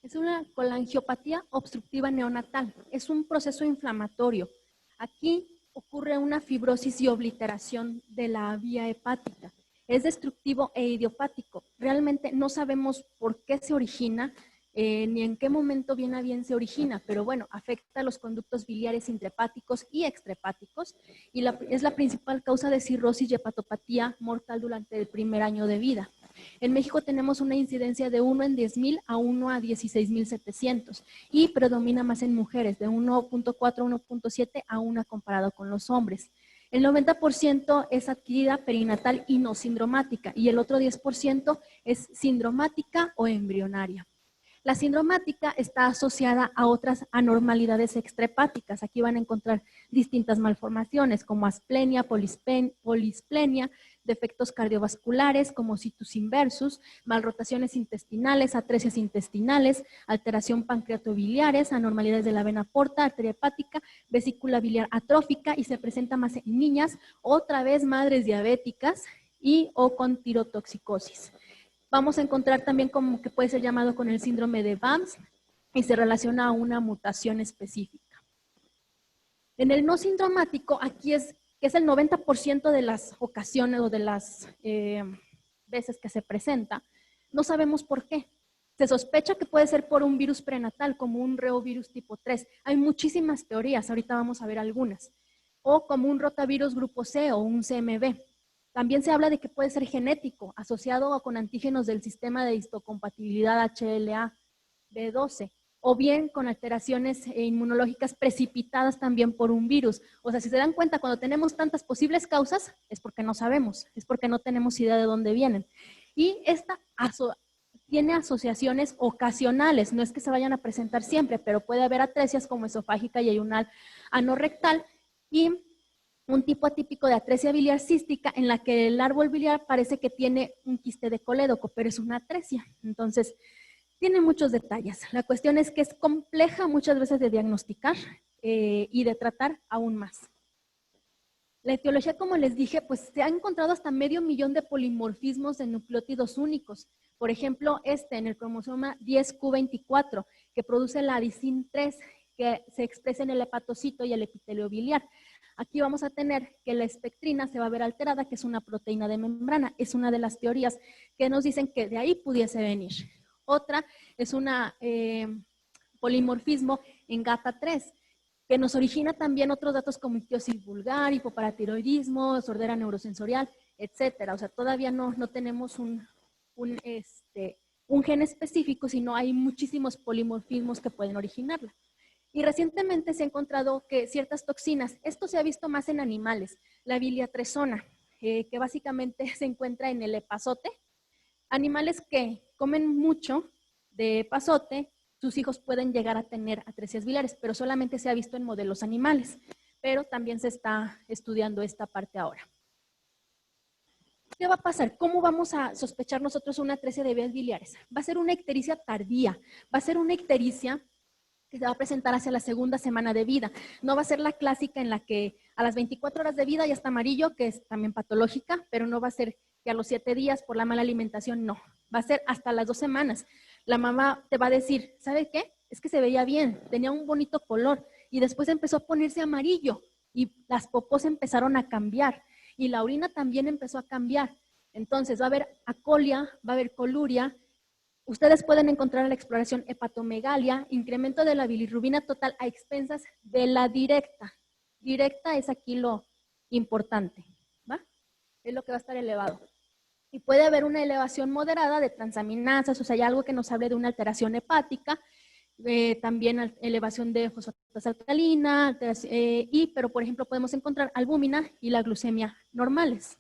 Es una colangiopatía obstructiva neonatal. Es un proceso inflamatorio. Aquí ocurre una fibrosis y obliteración de la vía hepática. Es destructivo e idiopático. Realmente no sabemos por qué se origina, ni en qué momento bien a bien se origina, pero bueno, afecta a los conductos biliares intrahepáticos y extrahepáticos y es la principal causa de cirrosis y hepatopatía mortal durante el primer año de vida. En México tenemos una incidencia de 1 en 10,000 a 1 a 16,700 y predomina más en mujeres, de 1.4 a 1.7 a 1 comparado con los hombres. El 90% es adquirida perinatal y no sindromática y el otro 10% es sindromática o embrionaria. La sindromática está asociada a otras anormalidades extrahepáticas. Aquí van a encontrar distintas malformaciones como asplenia, polisplenia, defectos cardiovasculares como situs inversus, malrotaciones intestinales, atresias intestinales, alteración pancreatobiliares, anormalidades de la vena porta, arteria hepática, vesícula biliar atrófica y se presenta más en niñas, otra vez madres diabéticas y o con tirotoxicosis. Vamos a encontrar también como que puede ser llamado con el síndrome de VAMS y se relaciona a una mutación específica. En el no sindromático, aquí es el 90% de las ocasiones o de las veces que se presenta, no sabemos por qué. Se sospecha que puede ser por un virus prenatal, como un reovirus tipo 3. Hay muchísimas teorías, ahorita vamos a ver algunas. O como un rotavirus grupo C o un CMV. También se habla de que puede ser genético, asociado con antígenos del sistema de histocompatibilidad HLA-B12, o bien con alteraciones inmunológicas precipitadas también por un virus. O sea, si se dan cuenta, cuando tenemos tantas posibles causas, es porque no sabemos, es porque no tenemos idea de dónde vienen. Y esta tiene asociaciones ocasionales, no es que se vayan a presentar siempre, pero puede haber atresias como esofágica y ayunal anorrectal y un tipo atípico de atresia biliar cística en la que el árbol biliar parece que tiene un quiste de colédoco, pero es una atresia. Entonces, tiene muchos detalles. La cuestión es que es compleja muchas veces de diagnosticar y de tratar aún más. La etiología, como les dije, pues se ha encontrado hasta 500,000 de polimorfismos de nucleótidos únicos. Por ejemplo, en el cromosoma 10q24, que produce la adicin 3, que se expresa en el hepatocito y el epitelio biliar. Aquí vamos a tener que la espectrina se va a ver alterada, que es una proteína de membrana. Es una de las teorías que nos dicen que de ahí pudiese venir. Otra es un polimorfismo en GATA3, que nos origina también otros datos como ictiosis vulgar, hipoparatiroidismo, sordera neurosensorial, etcétera. O sea, todavía no tenemos un gen específico, sino hay muchísimos polimorfismos que pueden originarla. Y recientemente se ha encontrado que ciertas toxinas, esto se ha visto más en animales, la biliatresona, que básicamente se encuentra en el epazote. Animales que comen mucho de epazote, sus hijos pueden llegar a tener atresias biliares, pero solamente se ha visto en modelos animales, pero también se está estudiando esta parte ahora. ¿Qué va a pasar? ¿Cómo vamos a sospechar nosotros una atresia de vías biliares? Va a ser una ictericia tardía, va a ser una ictericia que se va a presentar hacia la segunda semana de vida. No va a ser la clásica en la que a las 24 horas de vida ya está amarillo, que es también patológica, pero no va a ser que a los 7 días por la mala alimentación, no. Va a ser hasta las 2 semanas. La mamá te va a decir, ¿sabe qué? Es que se veía bien, tenía un bonito color y después empezó a ponerse amarillo y las popós empezaron a cambiar y la orina también empezó a cambiar. Entonces va a haber acolia, va a haber coluria. Ustedes pueden encontrar en la exploración hepatomegalia, incremento de la bilirrubina total a expensas de la directa. Directa es aquí lo importante, ¿va? Es lo que va a estar elevado. Y puede haber una elevación moderada de transaminasas, o sea, hay algo que nos hable de una alteración hepática, también elevación de fosfatasa alcalina, pero por ejemplo podemos encontrar albúmina y la glucemia normales.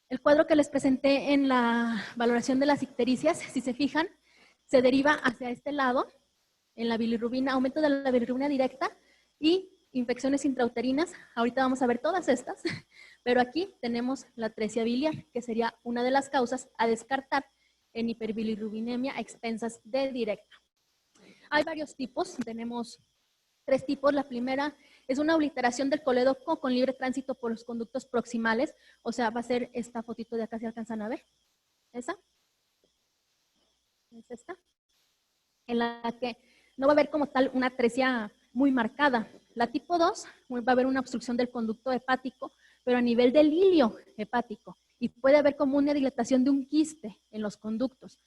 El cuadro que les presenté en la valoración de las ictericias, si se fijan, se deriva hacia este lado, en la bilirrubina, aumento de la bilirrubina directa y infecciones intrauterinas. Ahorita vamos a ver todas estas, pero aquí tenemos la atresia biliar, que sería una de las causas a descartar en hiperbilirrubinemia a expensas de directa. Hay varios tipos, tenemos 3 tipos. La primera es una obliteración del colédoco con libre tránsito por los conductos proximales, o sea, va a ser esta fotito de acá, si alcanzan a ver. ¿Esa? ¿Es esta? en la que no va a haber como tal una atresia muy marcada. La tipo 2 va a haber una obstrucción del conducto hepático, pero a nivel del hilio hepático, y puede haber como una dilatación de un quiste en los conductos.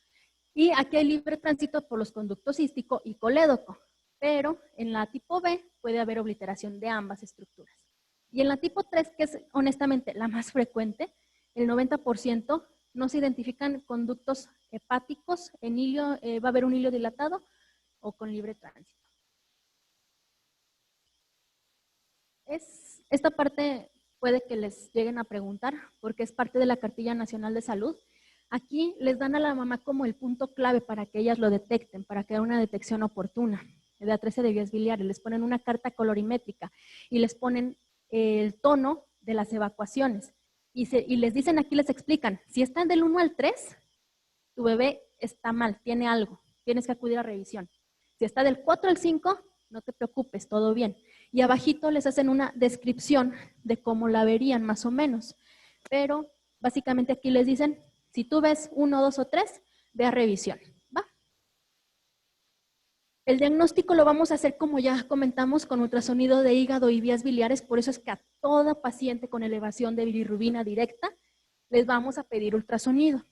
Y aquí hay libre tránsito por los conductos cístico y colédoco, pero en la tipo B puede haber obliteración de ambas estructuras. Y en la tipo 3, que es honestamente la más frecuente, el 90% no se identifican conductos hepáticos, en hilio, va a haber un hilio dilatado o con libre tránsito. Esta parte puede que les lleguen a preguntar, porque es parte de la Cartilla Nacional de Salud. Aquí les dan a la mamá como el punto clave para que ellas lo detecten, para que haya una detección oportuna de atresia de vías biliares. Les ponen una carta colorimétrica y les ponen el tono de las evacuaciones. Y les dicen, aquí les explican, si están del 1 al 3, tu bebé está mal, tiene algo, tienes que acudir a revisión. Si está del 4 al 5, no te preocupes, todo bien. Y abajito les hacen una descripción de cómo la verían más o menos. Pero básicamente aquí les dicen, si tú ves 1, 2 o 3, ve a revisión. ¿Va? El diagnóstico lo vamos a hacer, como ya comentamos, con ultrasonido de hígado y vías biliares. Por eso es que a toda paciente con elevación de bilirrubina directa les vamos a pedir ultrasonido.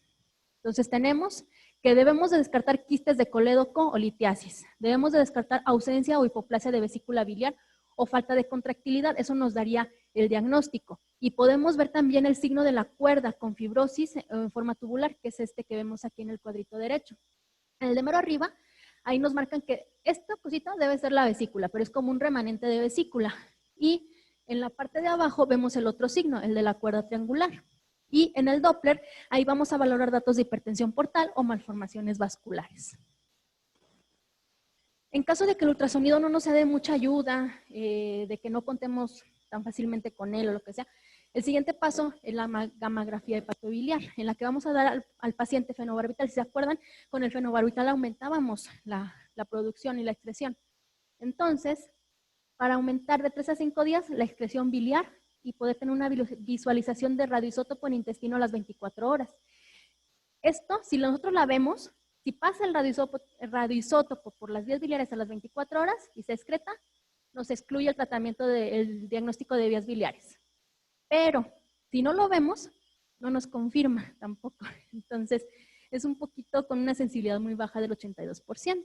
Entonces tenemos que debemos de descartar quistes de colédoco o litiasis. Debemos de descartar ausencia o hipoplasia de vesícula biliar o falta de contractilidad. Eso nos daría el diagnóstico. Y podemos ver también el signo de la cuerda con fibrosis en forma tubular, que es este que vemos aquí en el cuadrito derecho. En el de mero arriba, ahí nos marcan que esta cosita debe ser la vesícula, pero es como un remanente de vesícula. Y en la parte de abajo vemos el otro signo, el de la cuerda triangular. Y en el Doppler, ahí vamos a valorar datos de hipertensión portal o malformaciones vasculares. En caso de que el ultrasonido no nos sea de mucha ayuda, de que no contemos tan fácilmente con él o lo que sea, el siguiente paso es la gammagrafía hepatobiliar, en la que vamos a dar al paciente fenobarbital. Si se acuerdan, con el fenobarbital aumentábamos la producción y la excreción. Entonces, para aumentar de 3 a 5 días la excreción biliar y poder tener una visualización de radioisótopo en intestino a las 24 horas. Esto, si nosotros la vemos, si pasa el radioisótopo por las vías biliares a las 24 horas y se excreta, nos excluye el tratamiento del diagnóstico de vías biliares. Pero si no lo vemos, no nos confirma tampoco. Entonces, es un poquito con una sensibilidad muy baja del 82%.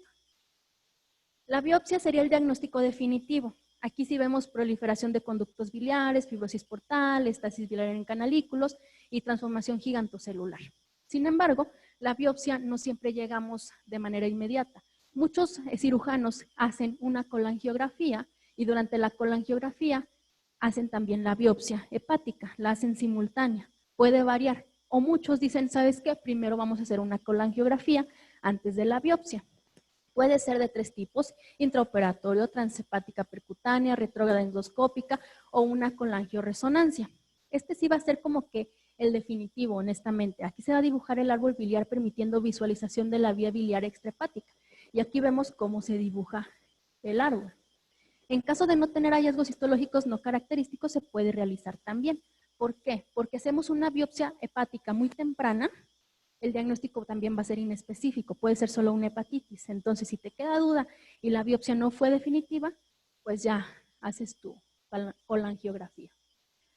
La biopsia sería el diagnóstico definitivo. Aquí sí vemos proliferación de conductos biliares, fibrosis portal, estasis biliar en canalículos y transformación gigantocelular. Sin embargo, la biopsia no siempre llegamos de manera inmediata. Muchos cirujanos hacen una colangiografía y durante la colangiografía hacen también la biopsia hepática, la hacen simultánea. Puede variar. O muchos dicen, ¿sabes qué? Primero vamos a hacer una colangiografía antes de la biopsia. Puede ser de 3 tipos, intraoperatorio, transhepática percutánea, retrógrada endoscópica o una colangioresonancia. Este sí va a ser como que el definitivo, honestamente. Aquí se va a dibujar el árbol biliar permitiendo visualización de la vía biliar extrahepática. Y aquí vemos cómo se dibuja el árbol. En caso de no tener hallazgos histológicos no característicos, se puede realizar también. ¿Por qué? Porque hacemos una biopsia hepática muy temprana, el diagnóstico también va a ser inespecífico, puede ser solo una hepatitis. Entonces, si te queda duda y la biopsia no fue definitiva, pues ya haces tu colangiografía.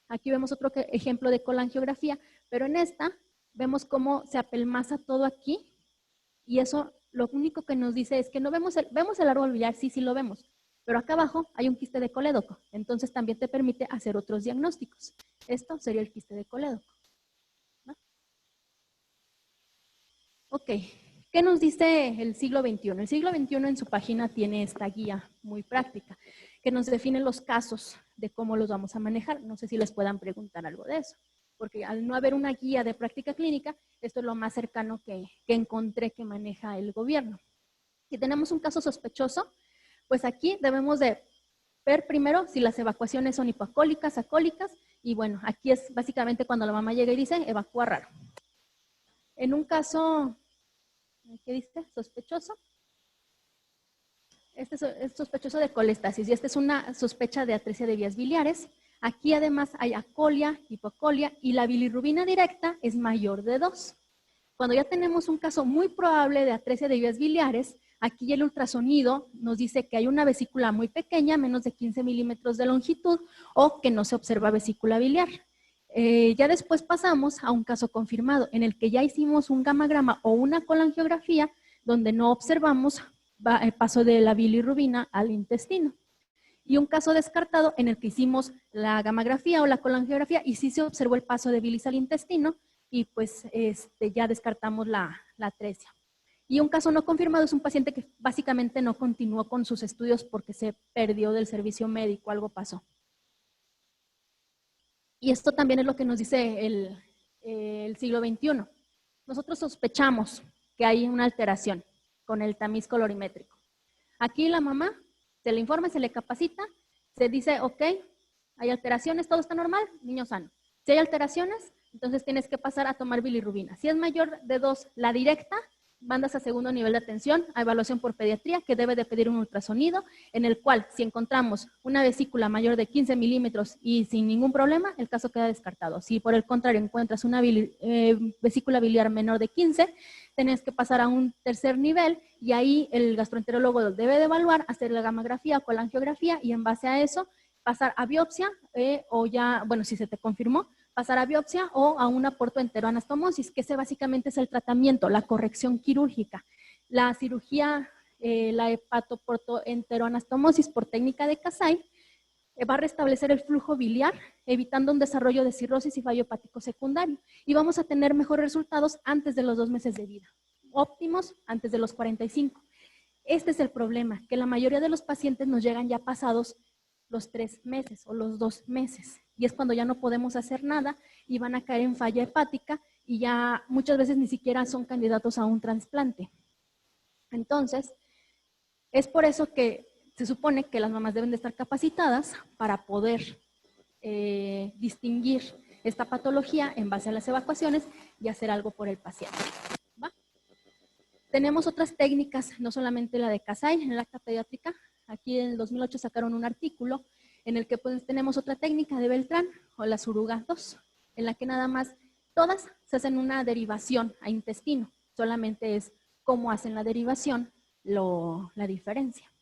Aquí vemos otro ejemplo de colangiografía, pero en esta vemos cómo se apelmaza todo aquí y eso lo único que nos dice es que no vemos el árbol biliar, sí lo vemos, pero acá abajo hay un quiste de colédoco, entonces también te permite hacer otros diagnósticos. Esto sería el quiste de colédoco. Ok, ¿qué nos dice el siglo XXI? El siglo XXI en su página tiene esta guía muy práctica que nos define los casos de cómo los vamos a manejar. No sé si les puedan preguntar algo de eso, porque al no haber una guía de práctica clínica, esto es lo más cercano que encontré que maneja el gobierno. Si tenemos un caso sospechoso, pues aquí debemos de ver primero si las evacuaciones son hipocólicas, acólicas, y bueno, aquí es básicamente cuando la mamá llega y dice, evacúa raro. En un caso, ¿qué dice? Sospechoso. Este es sospechoso de colestasis y esta es una sospecha de atresia de vías biliares. Aquí además hay acolia, hipocolia y la bilirrubina directa es mayor de 2. Cuando ya tenemos un caso muy probable de atresia de vías biliares, Aquí el ultrasonido nos dice que hay una vesícula muy pequeña, menos de 15 milímetros de longitud, o que no se observa vesícula biliar. Ya después pasamos a un caso confirmado, en el que ya hicimos un gamagrama o una colangiografía, donde no observamos paso de la bilirrubina al intestino. Y un caso descartado en el que hicimos la gamografía o la colangiografía y sí se observó el paso de bilis al intestino y pues ya descartamos la atresia. Y un caso no confirmado es un paciente que básicamente no continuó con sus estudios porque se perdió del servicio médico, algo pasó. Y esto también es lo que nos dice el siglo XXI. Nosotros sospechamos que hay una alteración con el tamiz colorimétrico. Aquí la mamá se le informa, se le capacita, se dice, ok, hay alteraciones, todo está normal, niño sano. Si hay alteraciones, entonces tienes que pasar a tomar bilirrubina. Si es mayor de 2, la directa, mandas a segundo nivel de atención, a evaluación por pediatría, que debe de pedir un ultrasonido, en el cual si encontramos una vesícula mayor de 15 milímetros y sin ningún problema, el caso queda descartado. Si por el contrario encuentras una vesícula biliar menor de 15, tienes que pasar a un tercer nivel y ahí el gastroenterólogo debe de evaluar, hacer la gamografía o colangiografía y en base a eso pasar a biopsia o ya, bueno, si se te confirmó, pasar a biopsia o a una portoenteroanastomosis, que ese básicamente es el tratamiento, la corrección quirúrgica. La cirugía, la hepatoportoenteroanastomosis por técnica de Kasai, va a restablecer el flujo biliar, evitando un desarrollo de cirrosis y fallo hepático secundario. Y vamos a tener mejores resultados antes de los 2 meses de vida, óptimos antes de los 45. Este es el problema, que la mayoría de los pacientes nos llegan ya pasados los 3 meses o los 2 meses. Y es cuando ya no podemos hacer nada y van a caer en falla hepática y ya muchas veces ni siquiera son candidatos a un trasplante. Entonces, es por eso que se supone que las mamás deben de estar capacitadas para poder distinguir esta patología en base a las evacuaciones y hacer algo por el paciente. ¿Va? Tenemos otras técnicas, no solamente la de Kasai, en el acta pediátrica. Aquí en el 2008 sacaron un artículo en el que pues, tenemos otra técnica de Beltrán o la Suruga 2, en la que nada más todas se hacen una derivación a intestino. Solamente es cómo hacen la derivación la diferencia.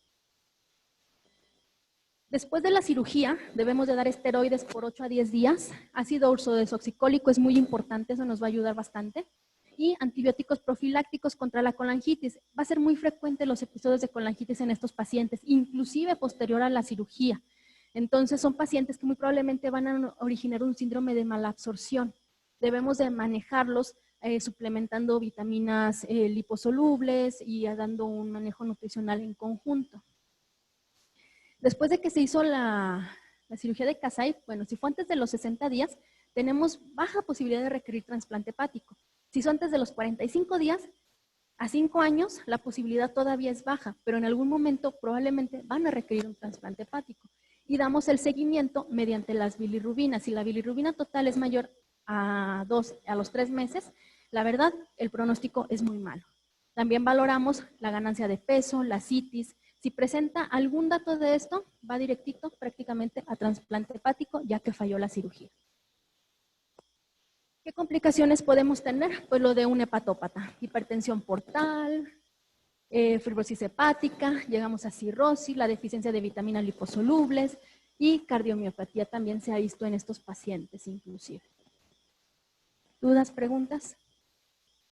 Después de la cirugía, debemos de dar esteroides por 8 a 10 días. Ácido ursodesoxicólico es muy importante, eso nos va a ayudar bastante. Y antibióticos profilácticos contra la colangitis. Va a ser muy frecuente los episodios de colangitis en estos pacientes, inclusive posterior a la cirugía. Entonces son pacientes que muy probablemente van a originar un síndrome de malabsorción. Debemos de manejarlos suplementando vitaminas liposolubles y dando un manejo nutricional en conjunto. Después de que se hizo la cirugía de Kasai, bueno, si fue antes de los 60 días, tenemos baja posibilidad de requerir trasplante hepático. Si son antes de los 45 días, a 5 años, la posibilidad todavía es baja, pero en algún momento probablemente van a requerir un trasplante hepático. Y damos el seguimiento mediante las bilirrubinas. Si la bilirrubina total es mayor a los 3 meses, la verdad, el pronóstico es muy malo. También valoramos la ganancia de peso, la citis. Si presenta algún dato de esto, va directito prácticamente a trasplante hepático, ya que falló la cirugía. ¿Qué complicaciones podemos tener? Pues lo de un hepatópata, hipertensión portal, fibrosis hepática, llegamos a cirrosis, la deficiencia de vitaminas liposolubles y cardiomiopatía también se ha visto en estos pacientes inclusive. ¿Dudas, preguntas?